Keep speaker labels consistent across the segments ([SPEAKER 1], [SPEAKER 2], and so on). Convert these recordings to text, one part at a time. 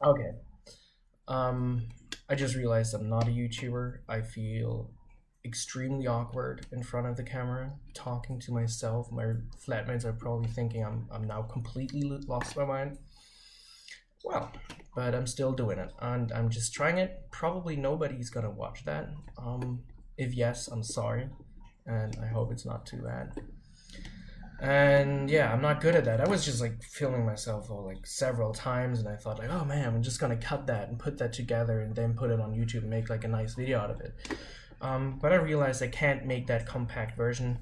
[SPEAKER 1] Okay. I just realized I'm not a YouTuber. I feel extremely awkward in front of the camera, talking to myself. My flatmates are probably thinking I'm now completely lost my mind. Well, but I'm still doing it, and I'm just trying it. Probably nobody's gonna watch that. If yes, I'm sorry, and I hope it's not too bad. And yeah, I'm not good at that. I was just like filming myself like several times, and I thought like, oh man, I'm just gonna cut that and put that together and then put it on YouTube and make like a nice video out of it. But I realized I can't make that compact version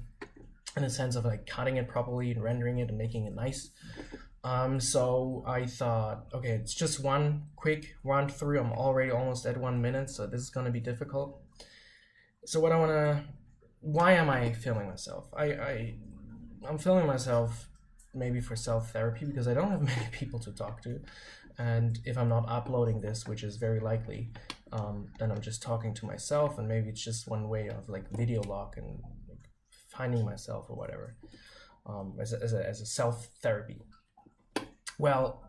[SPEAKER 1] in the sense of like cutting it properly and rendering it and making it nice. So I thought, okay, it's just one quick run through. I'm already almost at 1 minute, so this is gonna be difficult. So why am I filming myself? I'm filming myself maybe for self-therapy because I don't have many people to talk to. And if I'm not uploading this, which is very likely, then I'm just talking to myself, and maybe it's just one way of like video log and like, finding myself or whatever, as a self-therapy. Well,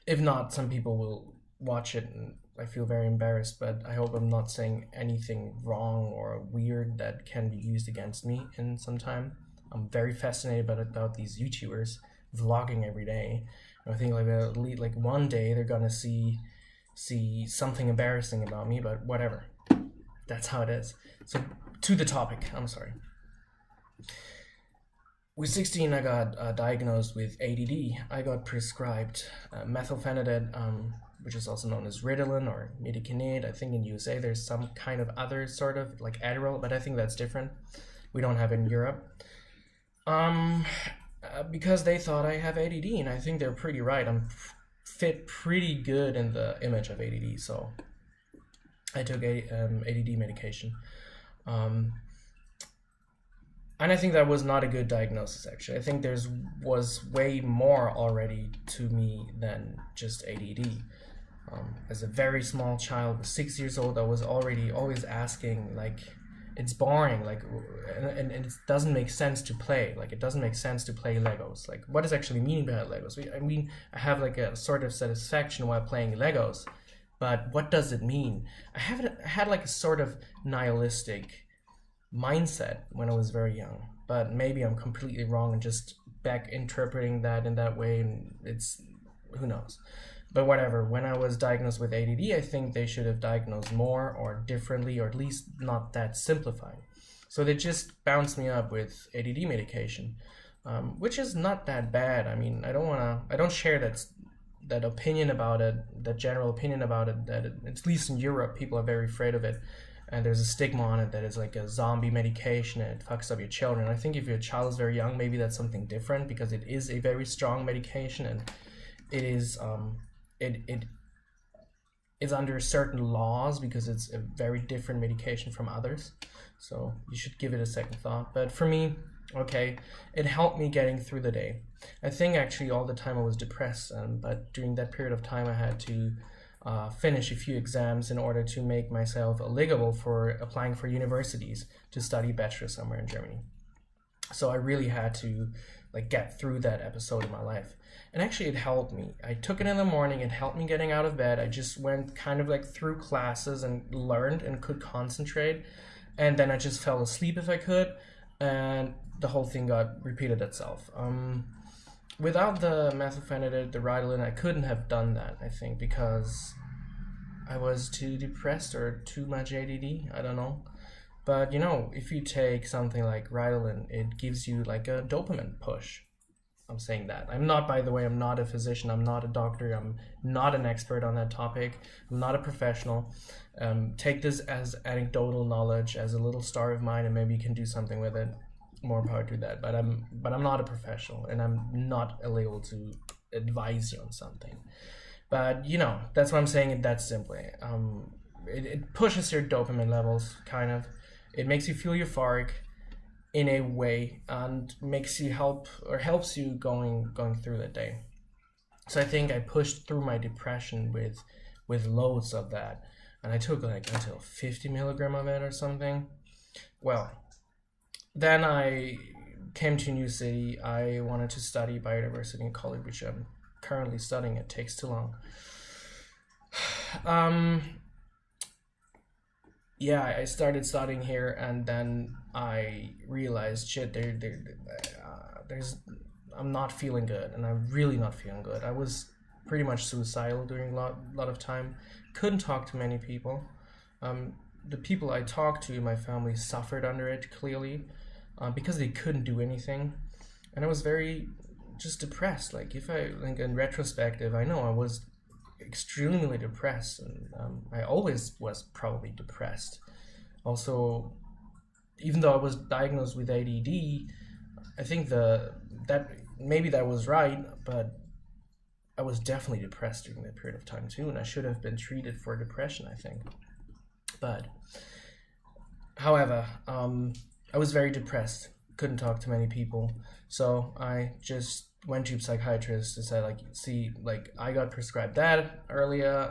[SPEAKER 1] if not, some people will watch it and I feel very embarrassed, but I hope I'm not saying anything wrong or weird that can be used against me in some time. I'm very fascinated about these YouTubers vlogging every day. And I think like at least like one day they're gonna see something embarrassing about me, but whatever. That's how it is. So to the topic. I'm sorry. With 16, I got diagnosed with ADD. I got prescribed methylphenidate, which is also known as Ritalin or midaconate. I think in USA there's some kind of other sort of like Adderall, but I think that's different. We don't have it in Europe. Because they thought I have ADD, and I think they're pretty right. I'm fit pretty good in the image of ADD, so I took ADD medication. And I think that was not a good diagnosis, actually. I think was way more already to me than just ADD. As a very small child, 6 years old, I was already always asking, like, it's boring, like, and it doesn't make sense to play. Like, it doesn't make sense to play Legos. Like, what is actually meaning behind Legos? I mean, I have like a sort of satisfaction while playing Legos, but what does it mean? I had like a sort of nihilistic mindset when I was very young, but maybe I'm completely wrong and just back interpreting that in that way, and it's who knows. But whatever, when I was diagnosed with ADD, I think they should have diagnosed more or differently, or at least not that simplified. So they just bounced me up with ADD medication, which is not that bad. I mean, I don't share that opinion about it, that general opinion about it, that at least in Europe, people are very afraid of it. And there's a stigma on it that it's like a zombie medication and it fucks up your children. I think if your child is very young, maybe that's something different, because it is a very strong medication, and it is it is under certain laws because it's a very different medication from others. So you should give it a second thought. But for me, okay, it helped me getting through the day. I think actually all the time I was depressed, but during that period of time I had to finish a few exams in order to make myself eligible for applying for universities to study bachelor somewhere in Germany. So I really had to like get through that episode in my life. And actually it helped me. I took it in the morning, it helped me getting out of bed. I just went kind of like through classes and learned and could concentrate. And then I just fell asleep if I could, and the whole thing got repeated itself. Without the methylphenidate, the Ritalin, I couldn't have done that, I think, because I was too depressed or too much ADD. I don't know. But, you know, if you take something like Ritalin, it gives you like a dopamine push. I'm saying that. I'm not, by the way, I'm not a physician. I'm not a doctor. I'm not an expert on that topic. I'm not a professional. Take this as anecdotal knowledge, as a little story of mine, and maybe you can do something with it. More power to that, but I'm not a professional, and I'm not able to advise you on something. But you know, that's why I'm saying it that simply. It pushes your dopamine levels, kind of. It makes you feel euphoric in a way, and makes you helps you going through the day. So I think I pushed through my depression with loads of that, and I took like until 50 milligram of it or something. Well, then I came to a new city. I wanted to study biodiversity in college, which I'm currently studying. It takes too long. Um, yeah, I started studying here, and then I realized, shit, there's, I'm not feeling good, and I'm really not feeling good. I was pretty much suicidal during a lot of time. Couldn't talk to many people. Um, the people I talked to in my family suffered under it clearly, because they couldn't do anything, and I was very just depressed. Like if I like in retrospective, I know I was extremely depressed, and I always was probably depressed. Also, even though I was diagnosed with ADD, I think the that maybe that was right, but I was definitely depressed during that period of time too, and I should have been treated for depression, I think. But however, I was very depressed, couldn't talk to many people, so I just went to a psychiatrist and said, like, see, like I got prescribed that earlier.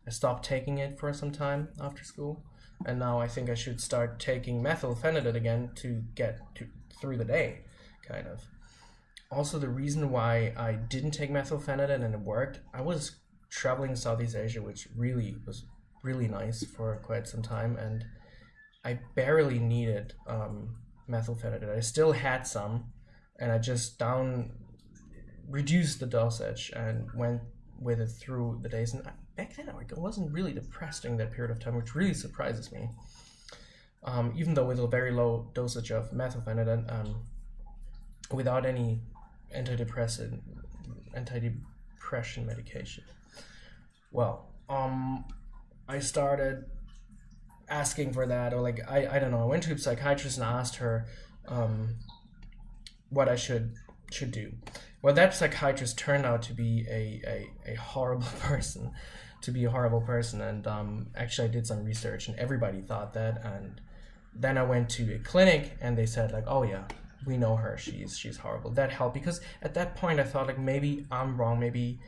[SPEAKER 1] I stopped taking it for some time after school, and now I think I should start taking methylphenidate again to get through the day, kind of. Also, the reason why I didn't take methylphenidate and it worked, I was traveling in Southeast Asia, which really was really nice for quite some time, and I barely needed methylphenidate. I still had some, and I just reduced the dosage and went with it through the days. And back then, I wasn't really depressed during that period of time, which really surprises me. Even though with a very low dosage of methylphenidate, without any antidepressant, antidepression medication. Well, I started asking for that, or like I don't know. I went to a psychiatrist and asked her what I should do. Well, that psychiatrist turned out to be a horrible person, and actually I did some research, and everybody thought that, and then I went to a clinic, and they said like, oh yeah, we know her, she's horrible. That helped, because at that point I thought like maybe I'm wrong, maybe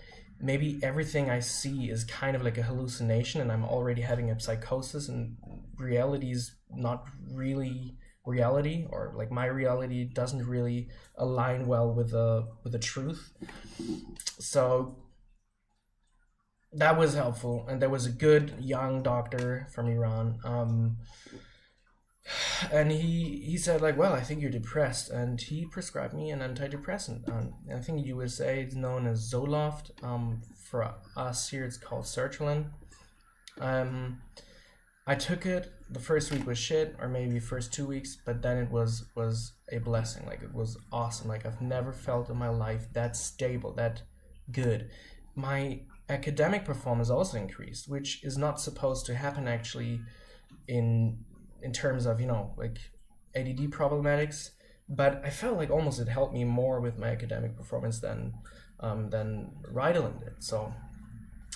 [SPEAKER 1] everything I see is kind of like a hallucination, and I'm already having a psychosis, and reality is not really reality, or like my reality doesn't really align well with the truth. So that was helpful, and there was a good young doctor from Iran, and he said like, well, I think you're depressed, and he prescribed me an antidepressant. I think in USA it's known as Zoloft. For us here it's called sertraline. I took it. The first week was shit, or maybe first 2 weeks, but then it was a blessing. Like it was awesome. Like I've never felt in my life that stable, that good. My academic performance also increased, which is not supposed to happen actually in terms of, like ADD problematics, but I felt like almost it helped me more with my academic performance than Ritalin did. So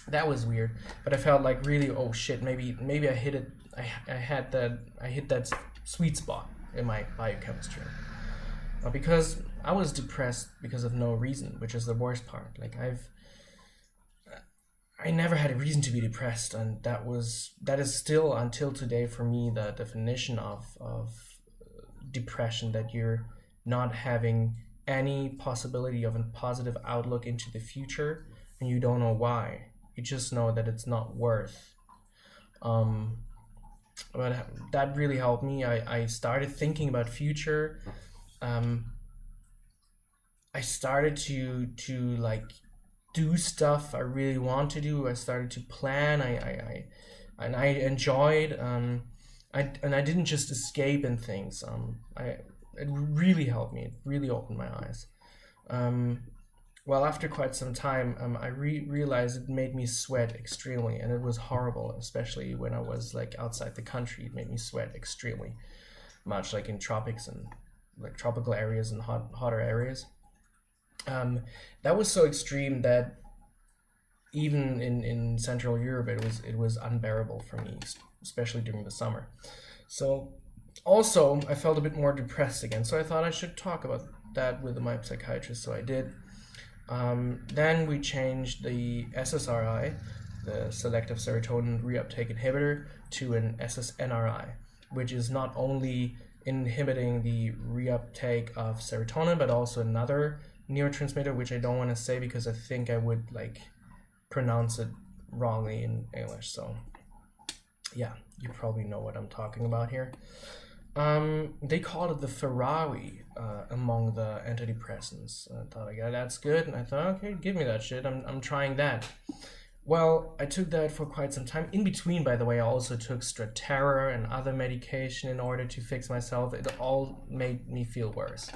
[SPEAKER 1] that was weird, but I felt like really, oh shit, maybe I hit it. I hit that sweet spot in my biochemistry, because I was depressed because of no reason, which is the worst part. Like I never had a reason to be depressed, and that is still until today for me the definition of depression, that you're not having any possibility of a positive outlook into the future, and you don't know why. You just know that it's not worth. But that really helped me. I started thinking about future. I started to like do stuff I really want to do. I started to plan. I enjoyed. I didn't just escape in things. It really helped me. It really opened my eyes. Well, after quite some time, I realized it made me sweat extremely, and it was horrible, especially when I was like outside the country. It made me sweat extremely much, like in tropics and like tropical areas and hotter areas. That was so extreme that even in Central Europe, it was unbearable for me, especially during the summer. So also, I felt a bit more depressed again. So I thought I should talk about that with my psychiatrist. So I did. Then we changed the SSRI, the selective serotonin reuptake inhibitor, to an SSNRI, which is not only inhibiting the reuptake of serotonin, but also another neurotransmitter, which I don't want to say because I think I would like pronounce it wrongly in English. So yeah, you probably know what I'm talking about here. They called it the Ferrari among the antidepressants. I thought, yeah, that's good, and I thought, okay, give me that shit. I'm trying that. Well, I took that for quite some time. In between, by the way, I also took Strattera and other medication in order to fix myself. It all made me feel worse.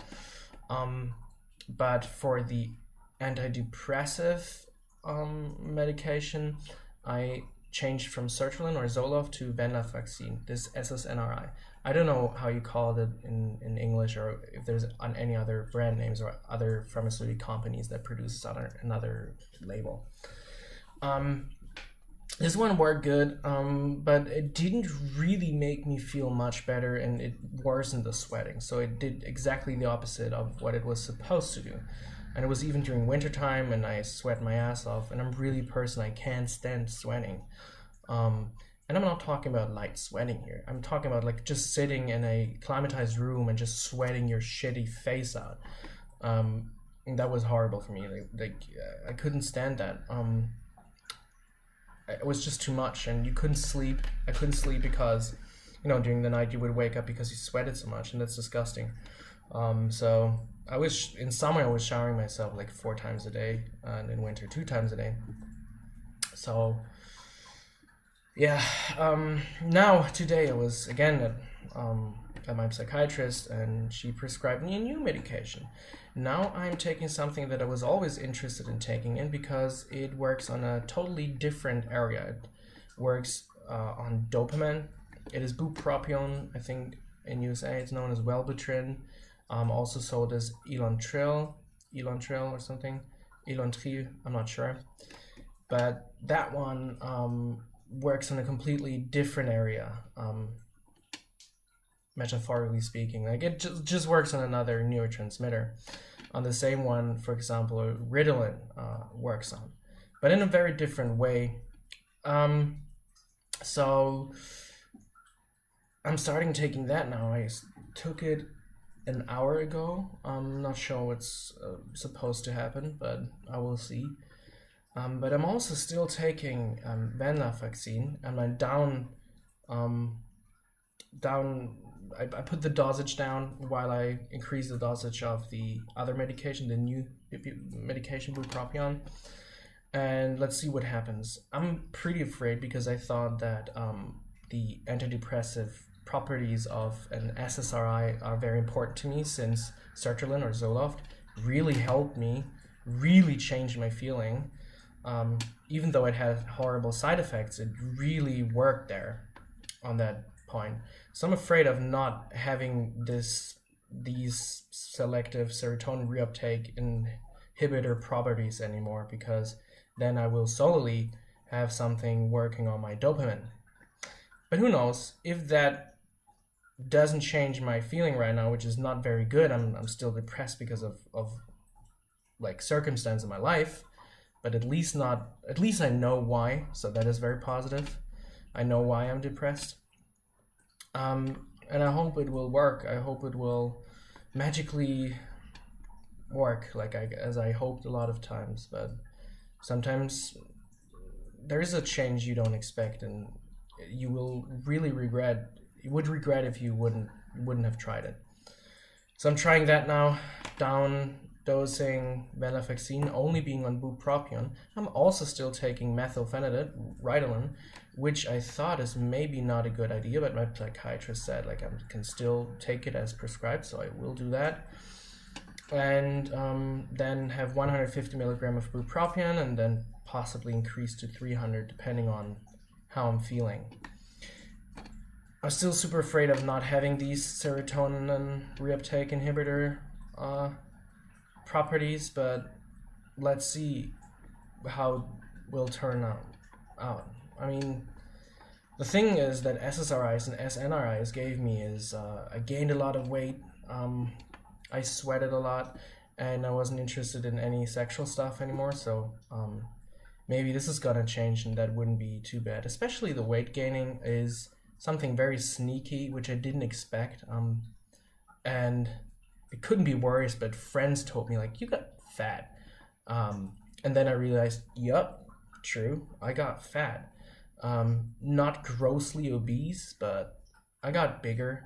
[SPEAKER 1] But for the antidepressive medication, I changed from sertraline or Zoloft to venlafaxine, this SSNRI. I don't know how you call it in English, or if there's on any other brand names or other pharmaceutical companies that produces another label. This one worked good, but it didn't really make me feel much better, and it worsened the sweating. So it did exactly the opposite of what it was supposed to do. And it was even during wintertime, and I sweat my ass off, and I'm really a person, I can't stand sweating. And I'm not talking about light sweating here. I'm talking about like just sitting in a climatized room and just sweating your shitty face out. And that was horrible for me. I couldn't stand that. It was just too much, and you couldn't sleep. I couldn't sleep because, during the night you would wake up because you sweated so much, and that's disgusting. So in summer I was showering myself like 4 times a day, and in winter 2 times a day. So yeah, now today I was again at my psychiatrist, and she prescribed me a new medication. Now I'm taking something that I was always interested in taking in because it works on a totally different area. It works on dopamine. It is Bupropion. I think in USA it's known as Wellbutrin. Also sold as Elantril or something. Elantril, I'm not sure. But that one works on a completely different area, metaphorically speaking. Like it just works on another neurotransmitter, on the same one, for example, Ritalin works on, but in a very different way. So I'm starting taking that now. I took it an hour ago. I'm not sure what's supposed to happen, but I will see. But I'm also still taking venlafaxine, and I'm I put the dosage down while I increase the dosage of the other medication, the new medication, Bupropion, and let's see what happens. I'm pretty afraid because I thought that the antidepressive properties of an SSRI are very important to me, since sertraline or Zoloft really helped me, really changed my feeling. Even though it had horrible side effects, it really worked there on that point. So I'm afraid of not having these selective serotonin reuptake inhibitor properties anymore, because then I will solely have something working on my dopamine. But who knows, if that doesn't change my feeling right now, which is not very good. I'm still depressed because of like circumstance in my life, but at least I know why, so that is very positive. I know why I'm depressed. And I hope it will work. I hope it will magically work, as I hoped a lot of times, but sometimes there is a change you don't expect, and you will really regret. You would regret if you wouldn't have tried it. So I'm trying that now, down dosing venlafaxine, only being on Bupropion. I'm also still taking methylphenidate, Ritalin, which I thought is maybe not a good idea, but my psychiatrist said I can still take it as prescribed, so I will do that. And then have 150 milligram of Bupropion, and then possibly increase to 300 depending on how I'm feeling. I'm still super afraid of not having these serotonin reuptake inhibitor properties, but let's see how it will turn out. I mean, the thing is that SSRIs and SNRIs gave me is I gained a lot of weight, I sweated a lot, and I wasn't interested in any sexual stuff anymore, so maybe this is gonna change, and that wouldn't be too bad. Especially the weight gaining is something very sneaky, which I didn't expect, and it couldn't be worse, but friends told me, you got fat, and then I realized, yup, true. I got fat. Not grossly obese, but I got bigger.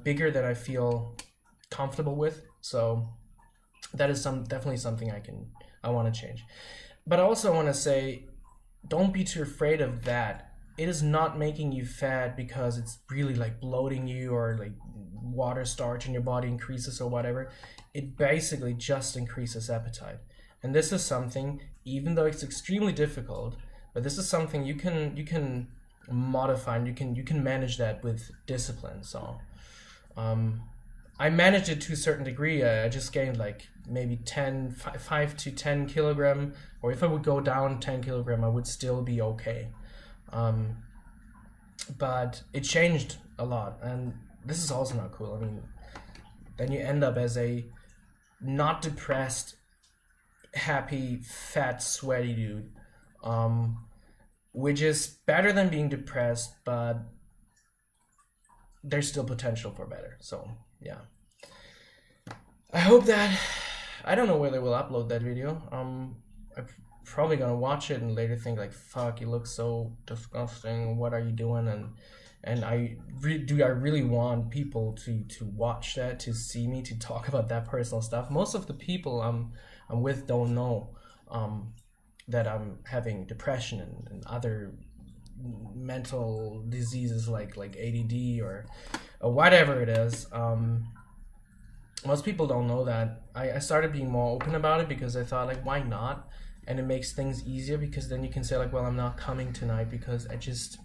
[SPEAKER 1] Bigger than I feel comfortable with. So that is definitely something I want to change. But I also want to say, don't be too afraid of that. It is not making you fat because it's really like bloating you, or like water starch in your body increases or whatever. It basically just increases appetite. And this is something, even though it's extremely difficult, but this is something you can modify, and you can manage that with discipline. So I managed it to a certain degree. I just gained like maybe 5 to 10 kilogram, or if I would go down 10 kilogram, I would still be okay. But it changed a lot, and this is also not cool. I mean, then you end up as a not depressed, happy, fat, sweaty dude, which is better than being depressed, but there's still potential for better. So yeah, I hope that, I don't know whether we'll upload that video. I'm probably gonna watch it and later think like, fuck, you look so disgusting, what are you doing? And I really want people to watch that, to see me, to talk about that personal stuff. Most of the people I'm with don't know that I'm having depression and other mental diseases like ADD or whatever it is. Most people don't know that. I started being more open about it because I thought like, why not? And it makes things easier, because then you can say like, well, I'm not coming tonight because I just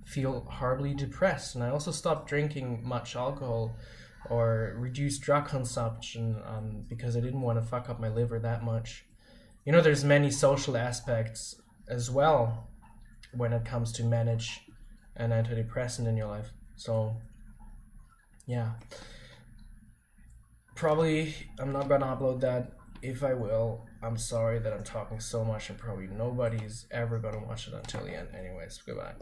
[SPEAKER 1] feel horribly depressed. And I also stopped drinking much alcohol or reduced drug consumption because I didn't want to fuck up my liver that much. You know, there's many social aspects as well when it comes to manage an antidepressant in your life. So yeah, probably I'm not gonna upload that. If I will, I'm sorry that I'm talking so much, and probably nobody's ever gonna watch it until the end. Anyways, goodbye.